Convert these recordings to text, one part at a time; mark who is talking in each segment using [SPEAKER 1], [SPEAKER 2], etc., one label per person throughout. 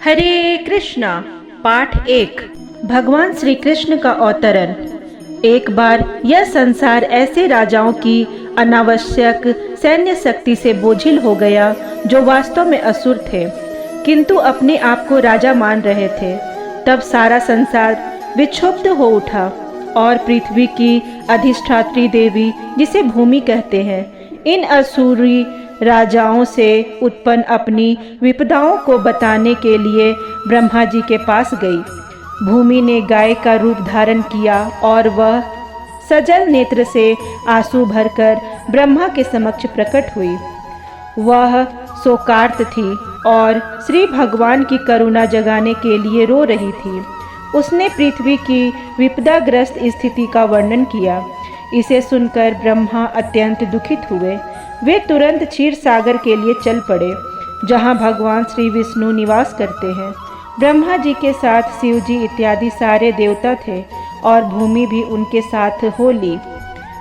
[SPEAKER 1] हरे कृष्णा। पाठ 1। भगवान श्री कृष्ण का अवतरण। एक बार यह संसार ऐसे राजाओं की अनावश्यक सैन्य शक्ति से बोझिल हो गया जो वास्तव में असुर थे किंतु अपने आप को राजा मान रहे थे। तब सारा संसार विक्षुब्ध हो उठा और पृथ्वी की अधिष्ठात्री देवी, जिसे भूमि कहते हैं, इन असुरी राजाओं से उत्पन्न अपनी विपदाओं को बताने के लिए ब्रह्मा जी के पास गई। भूमि ने गाय का रूप धारण किया और वह सजल नेत्र से आंसू भरकर ब्रह्मा के समक्ष प्रकट हुई। वह शोकार्त थी और श्री भगवान की करुणा जगाने के लिए रो रही थी। उसने पृथ्वी की विपदाग्रस्त स्थिति का वर्णन किया। इसे सुनकर ब्रह्मा अत्यंत दुखित हुए। वे तुरंत क्षीर सागर के लिए चल पड़े, जहां भगवान श्री विष्णु निवास करते हैं। ब्रह्मा जी के साथ शिव जी इत्यादि सारे देवता थे और भूमि भी उनके साथ हो ली।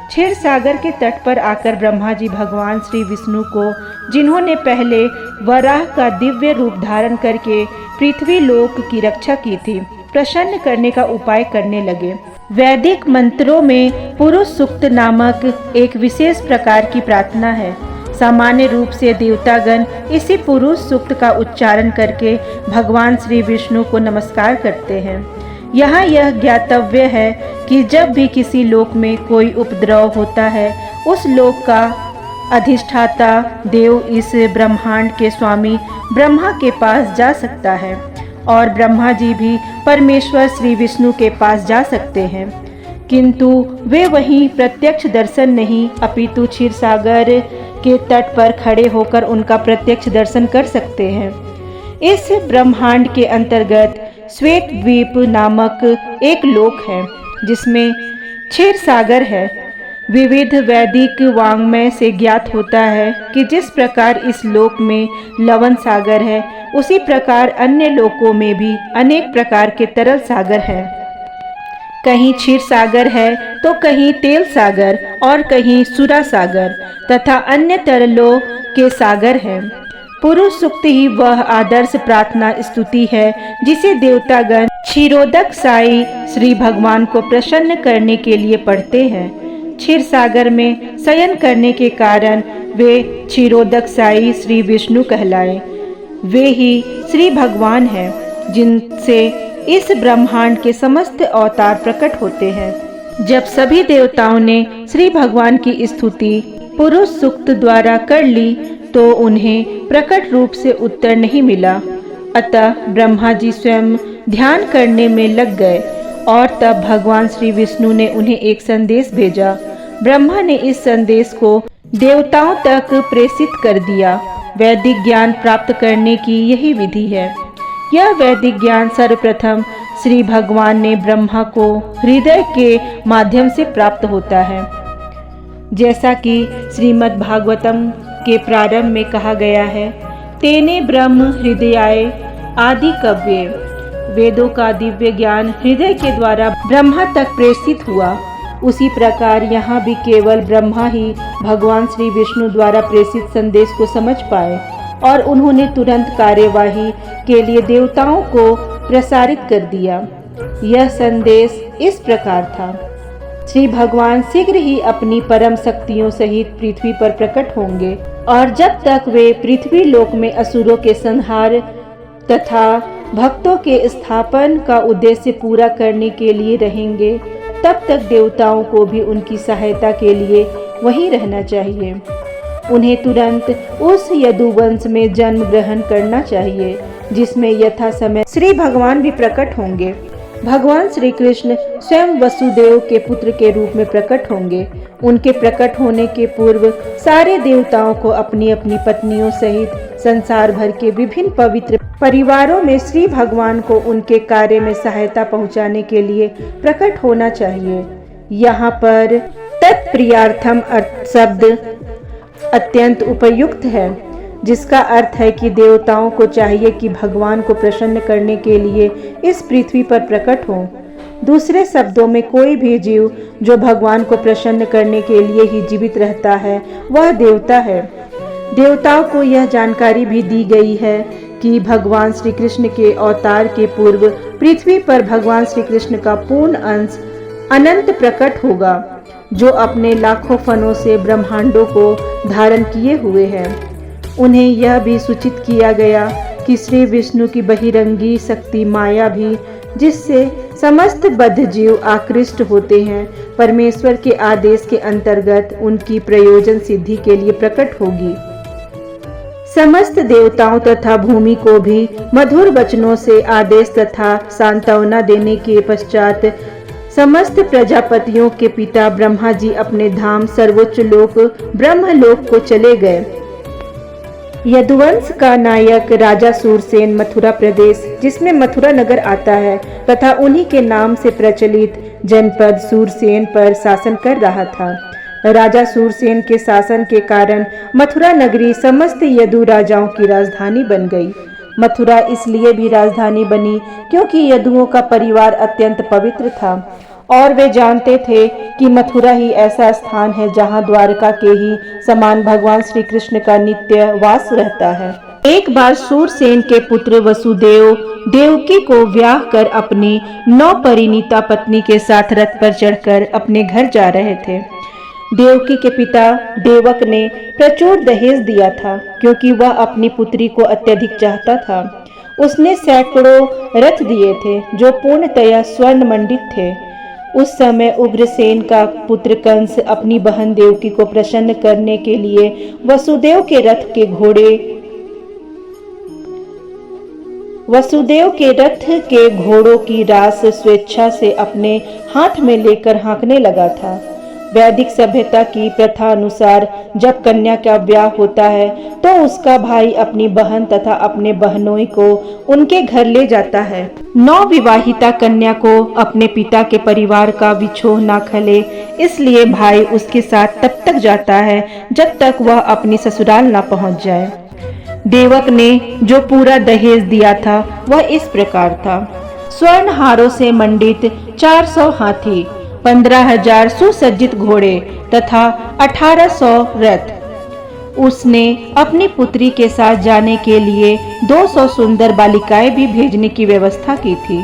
[SPEAKER 1] क्षीर सागर के तट पर आकर ब्रह्मा जी भगवान श्री विष्णु को, जिन्होंने पहले वराह का दिव्य रूप धारण करके पृथ्वी लोक की रक्षा की थी, प्रसन्न करने का उपाय करने लगे। वैदिक मंत्रों में पुरुष सूक्त नामक एक विशेष प्रकार की प्रार्थना है। सामान्य रूप से देवतागण इसी पुरुष सूक्त का उच्चारण करके भगवान श्री विष्णु को नमस्कार करते हैं। यहाँ यह ज्ञातव्य है कि जब भी किसी लोक में कोई उपद्रव होता है, उस लोक का अधिष्ठाता देव इस ब्रह्मांड के स्वामी ब्रह्मा के पास जा सकता है और ब्रह्मा जी भी परमेश्वर श्री विष्णु के पास जा सकते हैं, किंतु वे वहीं प्रत्यक्ष दर्शन नहीं अपितु क्षीर सागर के तट पर खड़े होकर उनका प्रत्यक्ष दर्शन कर सकते हैं। इस ब्रह्मांड के अंतर्गत श्वेत द्वीप नामक एक लोक है, जिसमें क्षीर सागर है। विविध वैदिक वाङ्मय से ज्ञात होता है कि जिस प्रकार इस लोक में लवण सागर है, उसी प्रकार अन्य लोकों में भी अनेक प्रकार के तरल सागर हैं। कहीं क्षीर सागर है तो कहीं तेल सागर और कहीं सुरा सागर तथा अन्य तरलों के सागर हैं। पुरुष सूक्त ही वह आदर्श प्रार्थना स्तुति है जिसे देवतागण क्षीरोदक साई श्री भगवान को प्रसन्न करने के लिए पढ़ते हैं। क्षीर सागर में शयन करने के कारण वे क्षीरोदक साई श्री विष्णु कहलाए। वे ही श्री भगवान हैं, जिनसे इस ब्रह्मांड के समस्त अवतार प्रकट होते हैं। जब सभी देवताओं ने श्री भगवान की स्तुति पुरुष सूक्त द्वारा कर ली तो उन्हें प्रकट रूप से उत्तर नहीं मिला। अतः ब्रह्मा जी स्वयं ध्यान करने में लग गए और तब भगवान श्री विष्णु ने उन्हें एक संदेश भेजा। ब्रह्मा ने इस संदेश को देवताओं तक प्रेषित कर दिया। वैदिक ज्ञान प्राप्त करने की यही विधि है। यह वैदिक ज्ञान सर्वप्रथम श्री भगवान ने ब्रह्मा को हृदय के माध्यम से प्राप्त होता है, जैसा कि श्रीमद् भागवतम के प्रारंभ में कहा गया है, तेने ब्रह्म हृदयाय आदि कव्ये। वेदों का दिव्य ज्ञान हृदय के द्वारा ब्रह्मा तक प्रेषित हुआ। उसी प्रकार यहाँ भी केवल ब्रह्मा ही भगवान श्री विष्णु द्वारा प्रेषित संदेश को समझ पाए और उन्होंने तुरंत कार्यवाही के लिए देवताओं को प्रसारित कर दिया। यह संदेश इस प्रकार था, श्री भगवान शीघ्र ही अपनी परम शक्तियों सहित पृथ्वी पर प्रकट होंगे और जब तक वे पृथ्वी लोक में असुरों के संहार तथा भक्तों के स्थापन का उद्देश्य पूरा करने के लिए रहेंगे, तब तक देवताओं को भी उनकी सहायता के लिए वहीं रहना चाहिए। उन्हें तुरंत उस यदुवंश में जन्म ग्रहण करना चाहिए जिसमें यथा समय श्री भगवान भी प्रकट होंगे। भगवान श्री कृष्ण स्वयं वसुदेव के पुत्र के रूप में प्रकट होंगे। उनके प्रकट होने के पूर्व सारे देवताओं को अपनी अपनी पत्नियों सहित संसार भर के विभिन्न पवित्र परिवारों में श्री भगवान को उनके कार्य में सहायता पहुंचाने के लिए प्रकट होना चाहिए। यहाँ पर तत्प्रियार्थम शब्द अत्यंत उपयुक्त है, जिसका अर्थ है कि देवताओं को चाहिए कि भगवान को प्रसन्न करने के लिए इस पृथ्वी पर प्रकट हों। दूसरे शब्दों में कोई भी जीव जो भगवान को प्रसन्न करने के लिए ही जीवित रहता है, वह देवता है। देवताओं को यह जानकारी भी दी गई है कि भगवान श्री कृष्ण के अवतार के पूर्व पृथ्वी पर भगवान श्री कृष्ण का पूर्ण अंश अनंत प्रकट होगा, जो अपने लाखों फनों से ब्रह्मांडों को धारण किए हुए हैं। उन्हें यह भी सूचित किया गया कि श्री विष्णु की बहिरंगी शक्ति माया भी, जिससे समस्त बद्ध जीव आकृष्ट होते हैं, परमेश्वर के आदेश के अंतर्गत उनकी प्रयोजन सिद्धि के लिए प्रकट होगी। समस्त देवताओं तथा भूमि को भी मधुर वचनों से आदेश तथा सांत्वना देने के पश्चात समस्त प्रजापतियों के पिता ब्रह्मा जी अपने धाम सर्वोच्च लोक ब्रह्मलोक को चले गए। यदुवंश का नायक राजा सूरसेन मथुरा प्रदेश, जिसमें मथुरा नगर आता है, तथा उन्हीं के नाम से प्रचलित जनपद सूरसेन पर शासन कर रहा था। राजा सूरसेन के शासन के कारण मथुरा नगरी समस्त यदु राजाओं की राजधानी बन गई। मथुरा इसलिए भी राजधानी बनी क्योंकि यदुओं का परिवार अत्यंत पवित्र था और वे जानते थे कि मथुरा ही ऐसा स्थान है जहां द्वारका के ही समान भगवान श्री कृष्ण का नित्य वास रहता है। एक बार सूरसेन के पुत्र वसुदेव देवकी को ब्याह कर अपनी नवपरिणीता पत्नी के साथ रथ पर चढ़कर अपने घर जा रहे थे। देवकी के पिता देवक ने प्रचुर दहेज दिया था क्योंकि वह अपनी पुत्री को अत्यधिक चाहता था। उसने सैकड़ों रथ दिए थे जो पूर्णतया स्वर्ण मंडित थे। उस समय उग्रसेन का पुत्र कंस अपनी बहन देवकी को प्रसन्न करने के लिए वसुदेव के रथ के घोड़ों की रास स्वेच्छा से अपने हाथ में लेकर हाँकने लगा था। वैदिक सभ्यता की प्रथा अनुसार जब कन्या का ब्याह होता है तो उसका भाई अपनी बहन तथा अपने बहनोई को उनके घर ले जाता है। नवविवाहिता कन्या को अपने पिता के परिवार का विछोह न खले, इसलिए भाई उसके साथ तब तक जाता है जब तक वह अपनी ससुराल न पहुंच जाए। देवक ने जो पूरा दहेज दिया था वह इस प्रकार था: स्वर्ण हारों से मंडित 400 हाथी, 15,000 सुसज्जित घोड़े तथा 1800 रथ। उसने अपनी पुत्री के साथ जाने के लिए 200 सुंदर बालिकाएं भी भेजने की व्यवस्था की थी।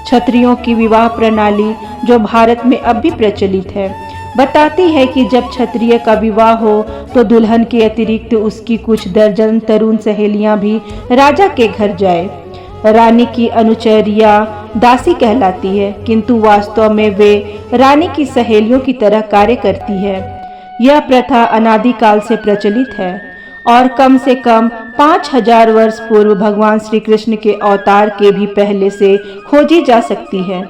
[SPEAKER 1] क्षत्रियों की विवाह प्रणाली, जो भारत में अब भी प्रचलित है, बताती है कि जब क्षत्रिय का विवाह हो तो दुल्हन के अतिरिक्त उसकी कुछ दर्जन तरुण सहेलियां भी राजा के घर जाए। रानी की अनुचरिया दासी कहलाती है, किंतु वास्तव में वे रानी की सहेलियों की तरह कार्य करती है। यह प्रथा अनादिकाल से प्रचलित है और कम से कम 5000 वर्ष पूर्व भगवान श्री कृष्ण के अवतार के भी पहले से खोजी जा सकती है।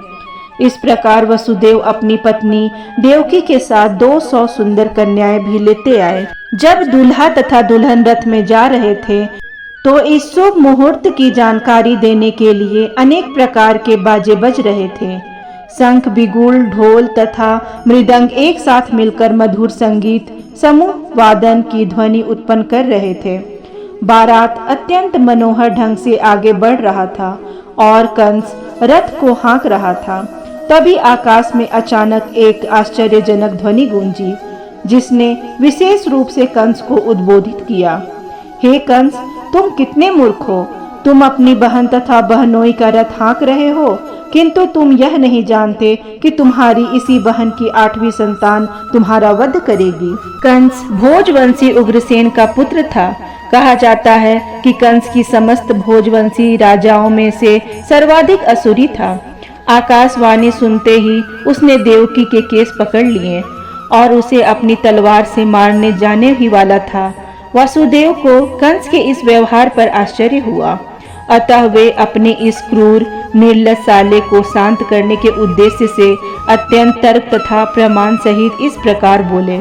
[SPEAKER 1] इस प्रकार वसुदेव अपनी पत्नी देवकी के साथ 200 सुंदर कन्याएं भी लेते आए। जब दूल्हा तथा दुल्हन रथ में जा रहे थे तो इस शुभ मुहूर्त की जानकारी देने के लिए अनेक प्रकार के बाजे बज रहे थे। शंख, बिगुल, ढोल तथा मृदंग एक साथ मिलकर मधुर संगीत समूह वादन की ध्वनि उत्पन्न कर रहे थे। बारात अत्यंत मनोहर ढंग से आगे बढ़ रहा था और कंस रथ को हाँक रहा था। तभी आकाश में अचानक एक आश्चर्यजनक ध्वनि गूंजी, जिसने विशेष रूप से कंस को उद्बोधित किया। हे कंस, तुम कितने मूर्ख हो! तुम अपनी बहन तथा बहनोई का रथ हाँक रहे हो, किंतु तुम यह नहीं जानते कि तुम्हारी इसी बहन की 8वीं संतान तुम्हारा वध करेगी। कंस भोजवंशी उग्रसेन का पुत्र था। कहा जाता है कि कंस की समस्त भोजवंशी राजाओं में से सर्वाधिक असुरी था। आकाशवाणी सुनते ही उसने देवकी के केस पकड़ लिए और उसे अपनी तलवार से मारने जाने ही वाला था। वासुदेव को कंस के इस व्यवहार पर आश्चर्य हुआ, अतः वे अपने इस क्रूर निर्लज साले को शांत करने के उद्देश्य से अत्यंत तर्क तथा प्रमाण सहित इस प्रकार बोले: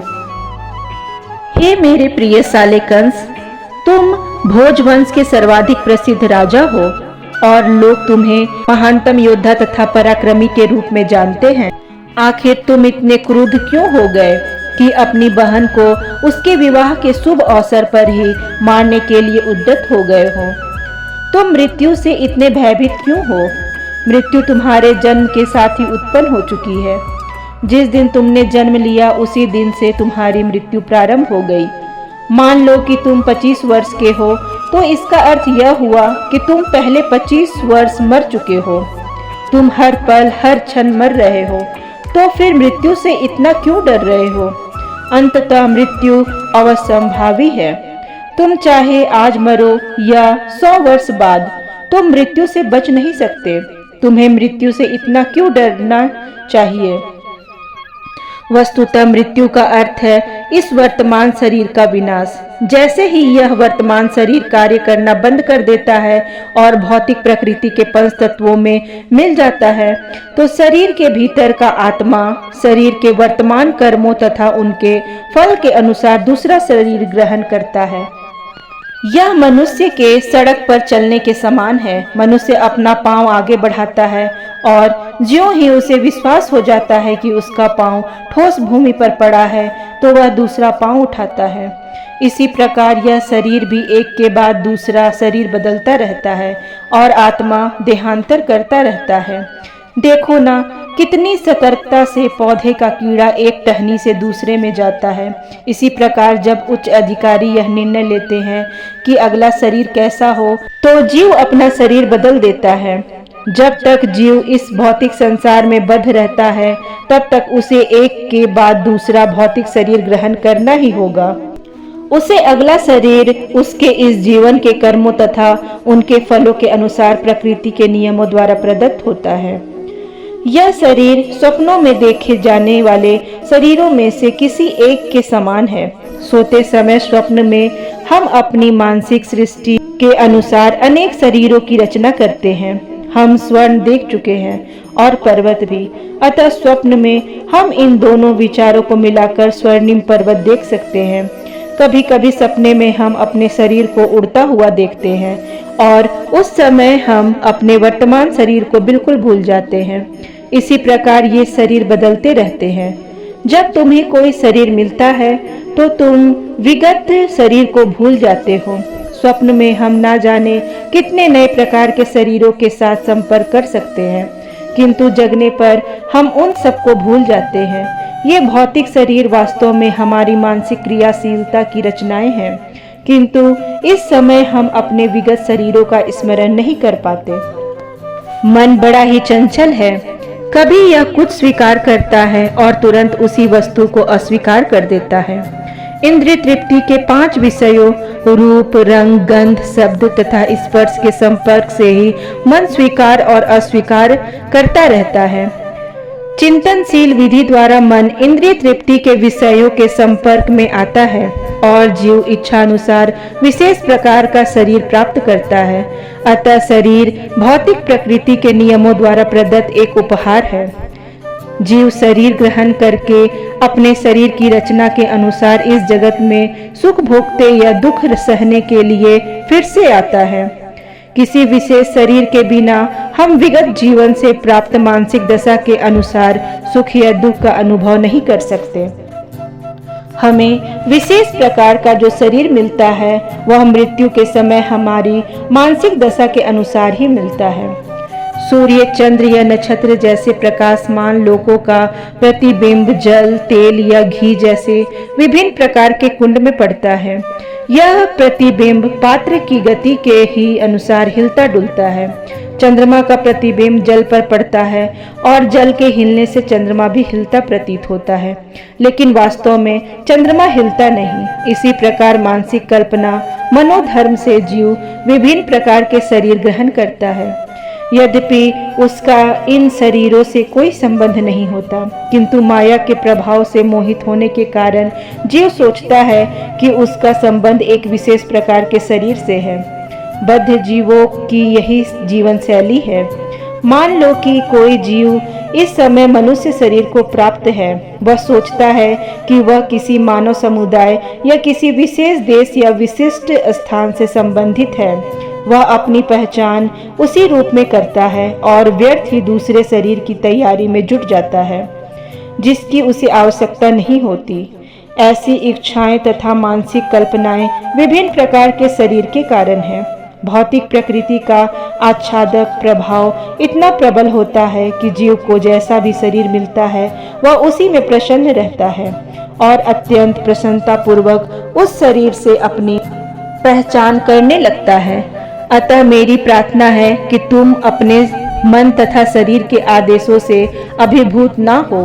[SPEAKER 1] हे मेरे प्रिय साले कंस, तुम भोजवंश के सर्वाधिक प्रसिद्ध राजा हो और लोग तुम्हें महानतम योद्धा तथा पराक्रमी के रूप में जानते हैं। आखिर तुम इतने क्रुद्ध क्यों हो गए कि अपनी बहन को उसके विवाह के शुभ अवसर पर ही मारने के लिए उद्यत हो गए हो? तुम मृत्यु से इतने भयभीत क्यों हो? मृत्यु तुम्हारे जन्म के साथ ही उत्पन्न हो चुकी है। जिस दिन तुमने जन्म लिया उसी दिन से तुम्हारी मृत्यु प्रारंभ हो गई। मान लो कि तुम 25 वर्ष के हो तो इसका अर्थ यह हुआ कि तुम पहले 25 वर्ष मर चुके हो। तुम हर पल हर क्षण मर रहे हो, तो फिर मृत्यु से इतना क्यों डर रहे हो? अंततः मृत्यु अवश्यंभावी है। तुम चाहे आज मरो या 100 वर्ष बाद, तुम मृत्यु से बच नहीं सकते। तुम्हें मृत्यु से इतना क्यों डरना चाहिए? वस्तुतः मृत्यु का अर्थ है इस वर्तमान शरीर का विनाश। जैसे ही यह वर्तमान शरीर कार्य करना बंद कर देता है और भौतिक प्रकृति के पंच तत्वों में मिल जाता है, तो शरीर के भीतर का आत्मा शरीर के वर्तमान कर्मों तथा उनके फल के अनुसार दूसरा शरीर ग्रहण करता है। यह मनुष्य के सड़क पर चलने के समान है। मनुष्य अपना पांव आगे बढ़ाता है और ज्यों ही उसे विश्वास हो जाता है कि उसका पांव ठोस भूमि पर पड़ा है, तो वह दूसरा पांव उठाता है। इसी प्रकार यह शरीर भी एक के बाद दूसरा शरीर बदलता रहता है और आत्मा देहांतर करता रहता है। देखो ना, कितनी सतर्कता से पौधे का कीड़ा एक टहनी से दूसरे में जाता है। इसी प्रकार जब उच्च अधिकारी यह निर्णय लेते हैं कि अगला शरीर कैसा हो, तो जीव अपना शरीर बदल देता है। जब तक जीव इस भौतिक संसार में बद्ध रहता है, तब तक उसे एक के बाद दूसरा भौतिक शरीर ग्रहण करना ही होगा। उसे अगला शरीर उसके इस जीवन के कर्मों तथा उनके फलों के अनुसार प्रकृति के नियमों द्वारा प्रदत्त होता है। यह शरीर स्वप्नों में देखे जाने वाले शरीरों में से किसी एक के समान है। सोते समय स्वप्न में हम अपनी मानसिक सृष्टि के अनुसार अनेक शरीरों की रचना करते हैं। हम स्वर्ण देख चुके हैं और पर्वत भी, अतः स्वप्न में हम इन दोनों विचारों को मिलाकर स्वर्णिम पर्वत देख सकते हैं। कभी कभी सपने में हम अपने शरीर को उड़ता हुआ देखते हैं और उस समय हम अपने वर्तमान शरीर को बिल्कुल भूल जाते हैं। इसी प्रकार ये शरीर बदलते रहते हैं। जब तुम्हें कोई शरीर मिलता है तो तुम विगत शरीर को भूल जाते हो। स्वप्न में हम ना जाने कितने नए प्रकार के शरीरों के साथ संपर्क कर सकते हैं, किंतु जगने पर हम उन सबको भूल जाते हैं। ये भौतिक शरीर वास्तव में हमारी मानसिक क्रियाशीलता की रचनाएं हैं, किंतु इस समय हम अपने विगत शरीरों का स्मरण नहीं कर पाते। मन बड़ा ही चंचल है। कभी यह कुछ स्वीकार करता है और तुरंत उसी वस्तु को अस्वीकार कर देता है। इंद्रिय तृप्ति के 5 विषयों रूप, रंग, गंध, शब्द तथा स्पर्श के संपर्क से ही मन स्वीकार और अस्वीकार करता रहता है। चिंतनशील विधि द्वारा मन इंद्रिय तृप्ति के विषयों के संपर्क में आता है और जीव इच्छानुसार विशेष प्रकार का शरीर प्राप्त करता है। अतः शरीर भौतिक प्रकृति के नियमों द्वारा प्रदत्त एक उपहार है। जीव शरीर ग्रहण करके अपने शरीर की रचना के अनुसार इस जगत में सुख भोगते या दुख सहने के लिए फिर से आता है। किसी विशेष शरीर के बिना हम विगत जीवन से प्राप्त मानसिक दशा के अनुसार सुख या दुख का अनुभव नहीं कर सकते। हमें विशेष प्रकार का जो शरीर मिलता है वह मृत्यु के समय हमारी मानसिक दशा के अनुसार ही मिलता है। सूर्य, चंद्र या नक्षत्र जैसे प्रकाशमान लोकों का प्रतिबिंब जल, तेल या घी जैसे विभिन्न प्रकार के कुंड में पड़ता है। यह प्रतिबिंब पात्र की गति के ही अनुसार हिलता डुलता है। चंद्रमा का प्रतिबिंब जल पर पड़ता है और जल के हिलने से चंद्रमा भी हिलता प्रतीत होता है, लेकिन वास्तव में चंद्रमा हिलता नहीं। इसी प्रकार मानसिक कल्पना मनोधर्म से जीव विभिन्न प्रकार के शरीर ग्रहण करता है। यद्यपि उसका इन शरीरों से कोई संबंध नहीं होता, किंतु माया के प्रभाव से मोहित होने के कारण जीव सोचता है कि उसका संबंध एक विशेष प्रकार के शरीर से है। बद्ध जीवों की यही जीवन शैली है। मान लो कि कोई जीव इस समय मनुष्य शरीर को प्राप्त है। वह सोचता है कि वह किसी मानव समुदाय या किसी विशेष देश या विशिष्ट स्थान से संबंधित है। वह अपनी पहचान उसी रूप में करता है और व्यर्थ ही दूसरे शरीर की तैयारी में जुट जाता है जिसकी उसे आवश्यकता नहीं होती। ऐसी इच्छाएं तथा मानसिक कल्पनाएं विभिन्न प्रकार के शरीर के कारण है। भौतिक प्रकृति का आच्छादक प्रभाव इतना प्रबल होता है कि जीव को जैसा भी शरीर मिलता है वह उसी में प्रसन्न रहता है और अत्यंत प्रसन्नता पूर्वक उस शरीर से अपनी पहचान करने लगता है। अतः मेरी प्रार्थना है कि तुम अपने मन तथा शरीर के आदेशों से अभिभूत ना हो।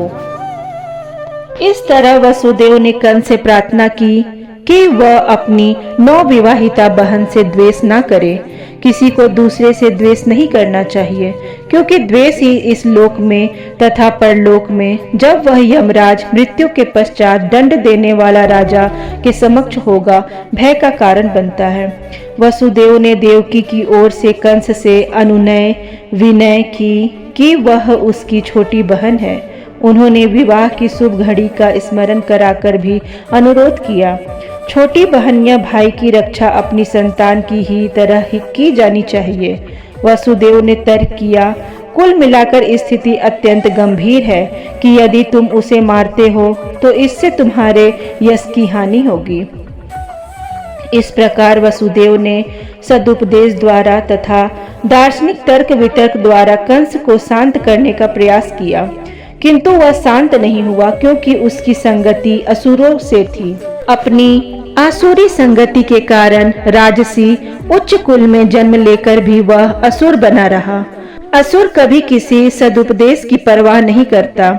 [SPEAKER 1] इस तरह वसुदेव ने कंस से प्रार्थना की कि वह अपनी नवविवाहिता बहन से द्वेष ना करे। किसी को दूसरे से द्वेष नहीं करना चाहिए, क्योंकि द्वेष ही इस लोक में तथा परलोक में, जब वह यमराज मृत्यु के पश्चात दंड देने वाला राजा के समक्ष होगा, भय का कारण बनता है। वसुदेव ने देवकी की ओर से कंस से अनुनय विनय की कि वह उसकी छोटी बहन है। उन्होंने विवाह की शुभ घड़ी का स्मरण कराकर भी अनुरोध किया। छोटी बहन या भाई की रक्षा अपनी संतान की ही तरह ही की जानी चाहिए। वसुदेव ने तर्क किया, कुल मिलाकर स्थिति अत्यंत गंभीर है कि यदि तुम उसे मारते हो तो इससे तुम्हारे यश की हानि होगी। इस प्रकार वसुदेव ने सदुपदेश द्वारा तथा दार्शनिक तर्क वितर्क द्वारा कंस को शांत करने का प्रयास किया, किंतु वह शांत नहीं हुआ, क्योंकि उसकी संगति असुरों से थी। अपनी आसुरी संगति के कारण राजसी उच्च कुल में जन्म लेकर भी वह असुर बना रहा। असुर कभी किसी सदुपदेश की परवाह नहीं करता।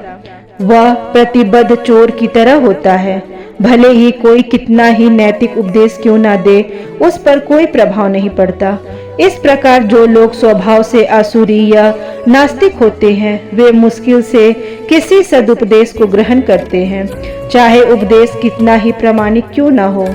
[SPEAKER 1] वह प्रतिबद्ध चोर की तरह होता है। भले ही कोई कितना ही नैतिक उपदेश क्यों ना दे, उस पर कोई प्रभाव नहीं पड़ता। इस प्रकार जो लोग स्वभाव से आसुरी या नास्तिक होते हैं, वे मुश्किल से किसी सदुपदेश को ग्रहण करते हैं, चाहे उपदेश कितना ही प्रामाणिक क्यों ना हो।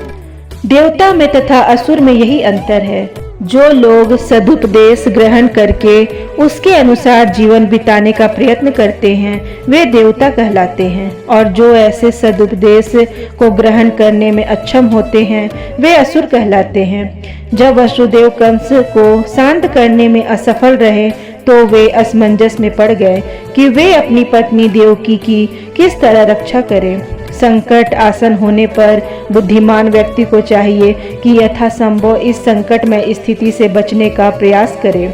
[SPEAKER 1] देवता में तथा असुर में यही अंतर है। जो लोग सदुपदेश ग्रहण करके उसके अनुसार जीवन बिताने का प्रयत्न करते हैं, वे देवता कहलाते हैं, और जो ऐसे सदुपदेश को ग्रहण करने में अक्षम होते हैं, वे असुर कहलाते हैं। जब वसुदेव कंस को शांत करने में असफल रहे, तो वे असमंजस में पड़ गए कि वे अपनी पत्नी देवकी की किस तरह रक्षा करें। संकट आसन होने पर बुद्धिमान व्यक्ति को चाहिए कि यथासंभव इस संकटमय स्थिति से बचने का प्रयास करे,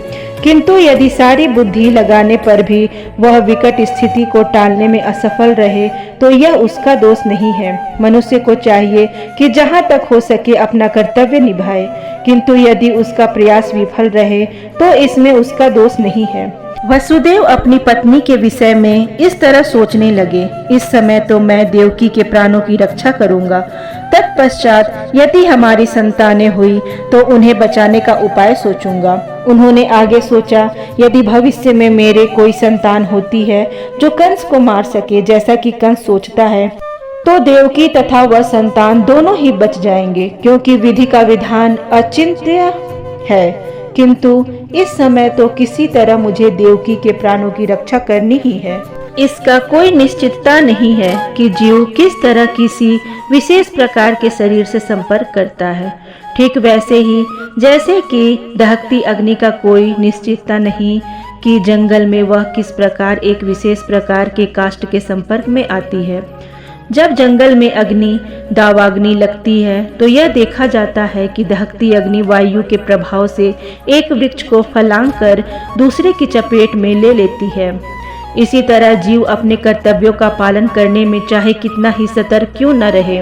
[SPEAKER 1] किंतु यदि सारी बुद्धि लगाने पर भी वह विकट स्थिति को टालने में असफल रहे, तो यह उसका दोष नहीं है। मनुष्य को चाहिए कि जहाँ तक हो सके अपना कर्तव्य निभाए, किंतु यदि उसका प्रयास विफल रहे तो इसमें उसका दोष नहीं है। वसुदेव अपनी पत्नी के विषय में इस तरह सोचने लगे, इस समय तो मैं देवकी के प्राणों की रक्षा करूंगा, तत्पश्चात यदि हमारी संतानें हुई तो उन्हें बचाने का उपाय सोचूंगा। उन्होंने आगे सोचा, यदि भविष्य में मेरे कोई संतान होती है जो कंस को मार सके, जैसा कि कंस सोचता है, तो देवकी तथा वह संतान दोनों ही बच जाएंगे, क्योंकि विधि का विधान अचिंत्य है। किंतु इस समय तो किसी तरह मुझे देवकी के प्राणों की रक्षा करनी ही है। इसका कोई निश्चितता नहीं है कि जीव किस तरह किसी विशेष प्रकार के शरीर से संपर्क करता है। ठीक वैसे ही जैसे कि दहकती अग्नि का कोई निश्चितता नहीं कि जंगल में वह किस प्रकार एक विशेष प्रकार के काष्ठ के संपर्क में आती है। जब जंगल में अग्नि दावाग्नि लगती है, तो यह देखा जाता है कि दहकती अग्नि वायु के प्रभाव से एक वृक्ष को फलांग कर दूसरे की चपेट में ले लेती है। इसी तरह जीव अपने कर्तव्यों का पालन करने में चाहे कितना ही सतर्क क्यों न रहे,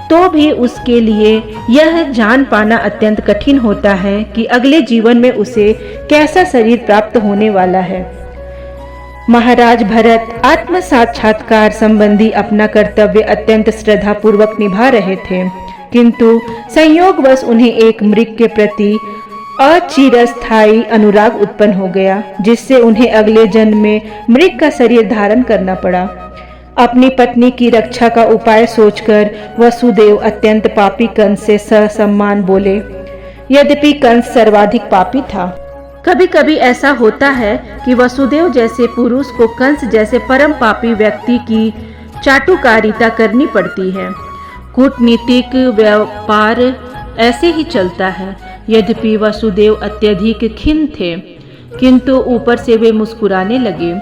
[SPEAKER 1] तो भी उसके लिए यह जान पाना अत्यंत कठिन होता है कि अगले जीवन में उसे कैसा शरीर प्राप्त होने वाला है। महाराज भरत आत्म साक्षात्कार संबंधी अपना कर्तव्य अत्यंत श्रद्धा पूर्वक निभा रहे थे, किंतु संयोगवश उन्हें एक मृग के प्रति अचिरस्थायी अनुराग उत्पन्न हो गया, जिससे उन्हें अगले जन्म में मृग का शरीर धारण करना पड़ा। अपनी पत्नी की रक्षा का उपाय सोचकर वसुदेव अत्यंत पापी कंस से ससम्मान बोले। यद्यपि कंस सर्वाधिक पापी था। कभी कभी ऐसा होता है कि वसुदेव जैसे पुरुष को कंस जैसे परम पापी व्यक्ति की चाटुकारिता करनी पड़ती है। कूटनीतिक व्यापार ऐसे ही चलता है। यद्यपि वसुदेव अत्यधिक खिन्न थे, किंतु ऊपर से वे मुस्कुराने लगे।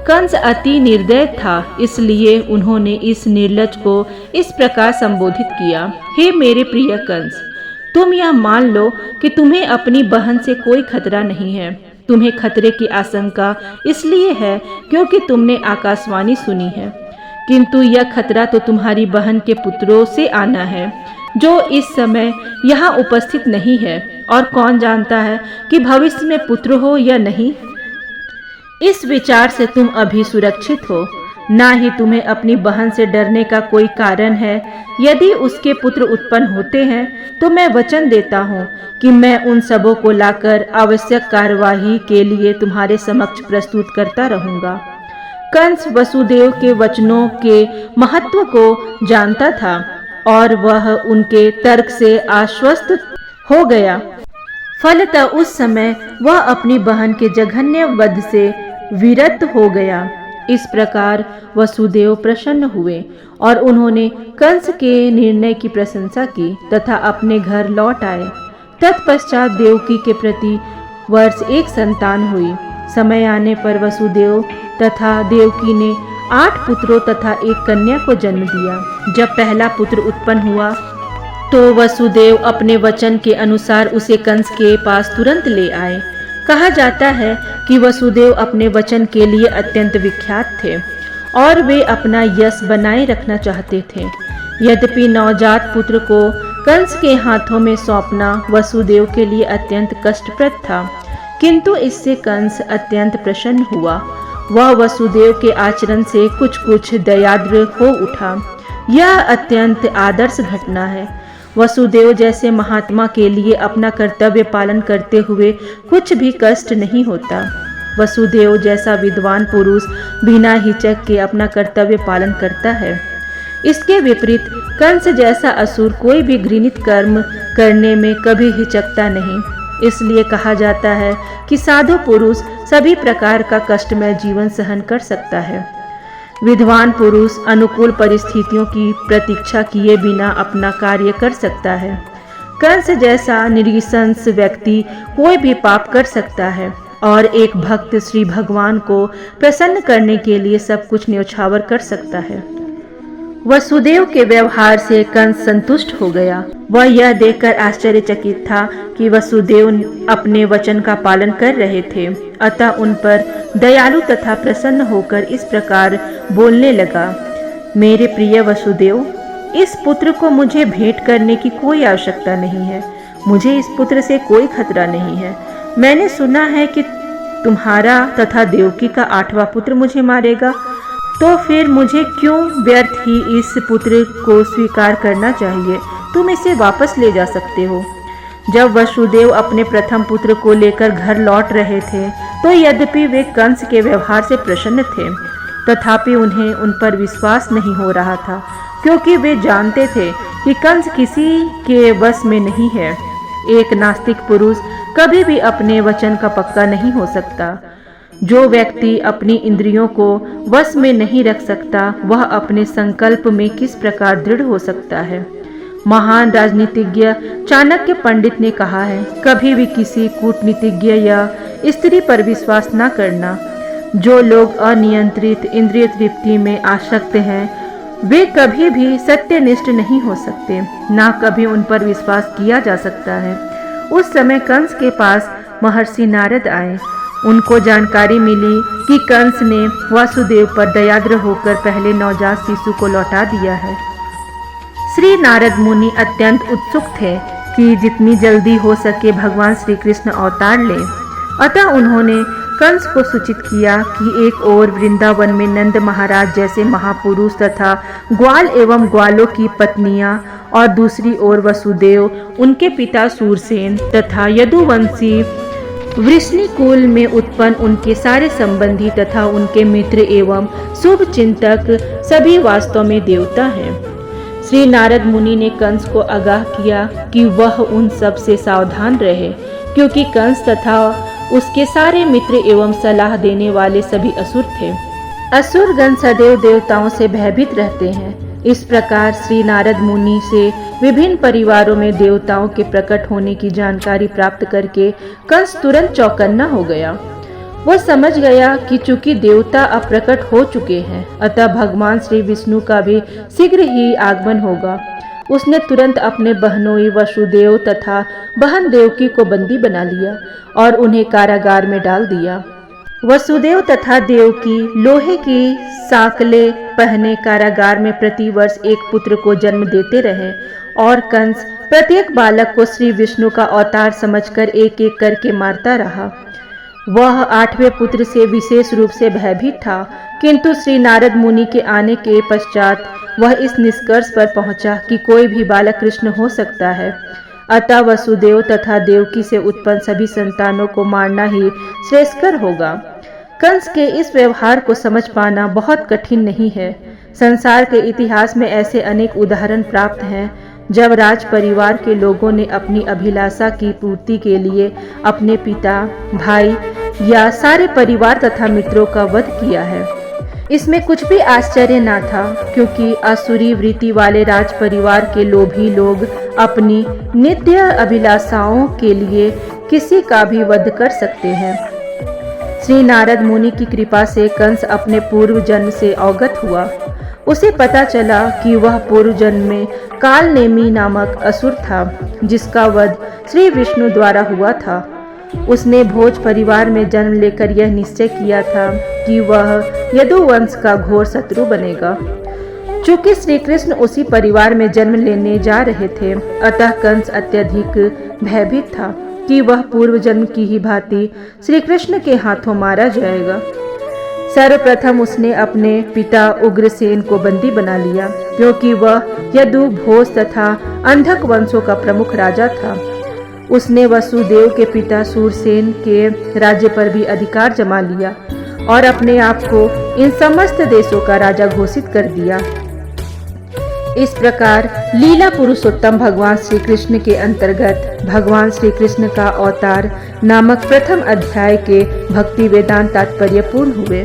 [SPEAKER 1] कंस अति निर्दय था, इसलिए उन्होंने इस निर्लज को इस प्रकार संबोधित किया, हे मेरे प्रिय कंस, तुम यह मान लो कि तुम्हें अपनी बहन से कोई खतरा नहीं है। तुम्हें खतरे की आशंका इसलिए है क्योंकि तुमने आकाशवाणी सुनी है, किंतु यह खतरा तो तुम्हारी बहन के पुत्रों से आना है। जो इस समय यहाँ उपस्थित नहीं है, और कौन जानता है कि भविष्य में पुत्र हो या नहीं। इस विचार से तुम अभी सुरक्षित हो, ना ही तुम्हें अपनी बहन से डरने का कोई कारण है। यदि उसके पुत्र उत्पन्न होते हैं तो मैं वचन देता हूँ कि मैं उन सबों को लाकर आवश्यक कार्यवाही के लिए तुम्हारे समक्ष प्रस्तुत करता रहूंगा। कंस वसुदेव के वचनों के महत्व को जानता था और वह उनके तर्क से आश्वस्त हो गया। फलतः उस समय वह अपनी बहन के जघन्य वध से विरत हो गया। इस प्रकार वसुदेव प्रसन्न हुए और उन्होंने कंस के निर्णय की प्रशंसा की तथा अपने घर लौट आए। तत्पश्चात देवकी के प्रति वर्ष एक संतान हुई। समय आने पर वसुदेव तथा देवकी ने 8 पुत्रों तथा एक कन्या को जन्म दिया। जब पहला पुत्र उत्पन्न हुआ तो वसुदेव अपने वचन के अनुसार उसे कंस के पास तुरंत ले आए। कहा जाता है कि वसुदेव अपने वचन के लिए अत्यंत विख्यात थे और वे अपना यश बनाए रखना चाहते थे। यद्यपि नवजात पुत्र को कंस के हाथों में सौंपना वसुदेव के लिए अत्यंत कष्टप्रद था, किंतु इससे कंस अत्यंत प्रसन्न हुआ। वह वसुदेव के आचरण से कुछ दयाद्र हो उठा। यह अत्यंत आदर्श घटना है। वसुदेव जैसे महात्मा के लिए अपना कर्तव्य पालन करते हुए कुछ भी कष्ट नहीं होता। वसुदेव जैसा विद्वान पुरुष बिना हिचक के अपना कर्तव्य पालन करता है। इसके विपरीत कंस जैसा असुर कोई भी घृणित कर्म करने में कभी हिचकता नहीं। इसलिए कहा जाता है कि साधु पुरुष सभी प्रकार का कष्टमय जीवन सहन कर सकता है। विद्वान पुरुष अनुकूल परिस्थितियों की प्रतीक्षा किए बिना अपना कार्य कर सकता है। कंस जैसा निरंकुश व्यक्ति कोई भी पाप कर सकता है और एक भक्त श्री भगवान को प्रसन्न करने के लिए सब कुछ न्यौछावर कर सकता है। वसुदेव के व्यवहार से कंस संतुष्ट हो गया। वह यह देखकर आश्चर्यचकित था कि वसुदेव अपने वचन का पालन कर रहे थे, अतः उन पर दयालु तथा प्रसन्न होकर इस प्रकार बोलने लगा। मेरे प्रिय वसुदेव, इस पुत्र को मुझे भेंट करने की कोई आवश्यकता नहीं है। मुझे इस पुत्र से कोई खतरा नहीं है। मैंने सुना है कि तुम्हारा तथा देवकी का 8वां पुत्र मुझे मारेगा, तो फिर मुझे क्यों व्यर्थ ही इस पुत्र को स्वीकार करना चाहिए। तुम इसे वापस ले जा सकते हो। जब वसुदेव अपने प्रथम पुत्र को लेकर घर लौट रहे थे तो यद्यपि वे कंस के व्यवहार से प्रसन्न थे, तथापि उन्हें उन पर विश्वास नहीं हो रहा था, क्योंकि वे जानते थे कि कंस किसी के वश में नहीं है। एक नास्तिक पुरुष कभी भी अपने वचन का पक्का नहीं हो सकता। जो व्यक्ति अपनी इंद्रियों को वश में नहीं रख सकता, वह अपने संकल्प में किस प्रकार दृढ़ हो सकता है। महान राजनीतिज्ञ चाणक्य पंडित ने कहा है, कभी भी किसी कूटनीतिज्ञ या स्त्री पर विश्वास न करना। जो लोग अनियंत्रित इंद्रिय तृप्ति में आसक्त हैं, वे कभी भी सत्यनिष्ठ नहीं हो सकते, ना कभी उन पर विश्वास किया जा सकता है। उस समय कंस के पास महर्षि नारद आए। उनको जानकारी मिली कि कंस ने वासुदेव पर दयाद्र होकर पहले नवजात शिशु को लौटा दिया है। श्री नारद मुनि अत्यंत उत्सुक थे कि जितनी जल्दी हो सके भगवान श्री कृष्ण अवतार लें। अतः उन्होंने कंस को सूचित किया कि एक ओर वृंदावन में नंद महाराज जैसे महापुरुष तथा ग्वाल एवं ग्वालों की पत्नियां और दूसरी ओर वसुदेव, उनके पिता सूरसेन तथा यदुवंशी वृष्णिकुल में उत्पन्न उनके सारे संबंधी तथा उनके मित्र एवं शुभ चिंतक सभी वास्तव में देवता हैं। श्री नारद मुनि ने कंस को आगाह किया कि वह उन सब से सावधान रहे, क्योंकि कंस तथा उसके सारे मित्र एवं सलाह देने वाले सभी असुर थे। असुरगण सदैव देवताओं से भयभीत रहते हैं। इस प्रकार श्री नारद मुनि से विभिन्न परिवारों में देवताओं के प्रकट होने की जानकारी प्राप्त करके कंस तुरंत चौकन्ना हो गया। वह समझ गया कि चूंकि देवता अब प्रकट हो चुके हैं, अतः भगवान श्री विष्णु का भी शीघ्र ही आगमन होगा। उसने तुरंत अपने बहनोई वसुदेव तथा बहन देवकी को बंदी बना लिया और उन्हें कारागार में डाल दिया। वसुदेव तथा देवकी लोहे की साकले पहने कारागार में प्रतिवर्ष एक पुत्र को जन्म देते रहे और कंस प्रत्येक बालक को श्री विष्णु का अवतार समझकर एक एक करके मारता रहा। वह 8वें पुत्र से विशेष रूप से भयभीत था, किंतु श्री नारद मुनि के आने के पश्चात वह इस निष्कर्ष पर पहुंचा कि कोई भी बालक कृष्ण हो सकता है। अतः वसुदेव तथा देवकी से उत्पन्न सभी संतानों को मारना ही श्रेयस्कर होगा। कंस के इस व्यवहार को समझ पाना बहुत कठिन नहीं है। संसार के इतिहास में ऐसे अनेक उदाहरण प्राप्त हैं जब राज परिवार के लोगों ने अपनी अभिलाषा की पूर्ति के लिए अपने पिता, भाई या सारे परिवार तथा मित्रों का वध किया है। इसमें कुछ भी आश्चर्य न था, क्योंकि आसुरी वृत्ति वाले राज परिवार के लोभी लोग अपनी नित्य अभिलाषाओं के लिए किसी का भी वध कर सकते हैं। श्री नारद मुनि की कृपा से कंस अपने पूर्व जन्म से अवगत हुआ। उसे पता चला कि वह पूर्व जन्म में कालनेमी नामक असुर था, जिसका वध श्री विष्णु द्वारा हुआ था। उसने भोज परिवार में जन्म लेकर यह निश्चय किया था कि वह यदुवंश का घोर शत्रु बनेगा। चूंकि श्री कृष्ण उसी परिवार में जन्म लेने जा रहे थे, अतः कंस अत्यधिक भयभीत था कि वह पूर्व जन्म की ही भांति श्री कृष्ण के हाथों मारा जाएगा। सर्वप्रथम उसने अपने पिता उग्रसेन को बंदी बना लिया, क्योंकि वह यदु, भोज तथा अंधक वंशों का प्रमुख राजा था। उसने वसुदेव के पिता सूरसेन के राज्य पर भी अधिकार जमा लिया और अपने आप को इन समस्त देशों का राजा घोषित कर दिया। इस प्रकार लीला पुरुषोत्तम भगवान श्री कृष्ण के अंतर्गत भगवान श्री कृष्ण का अवतार नामक प्रथम अध्याय के भक्ति वेदांत तात्पर्य पूर्ण हुए।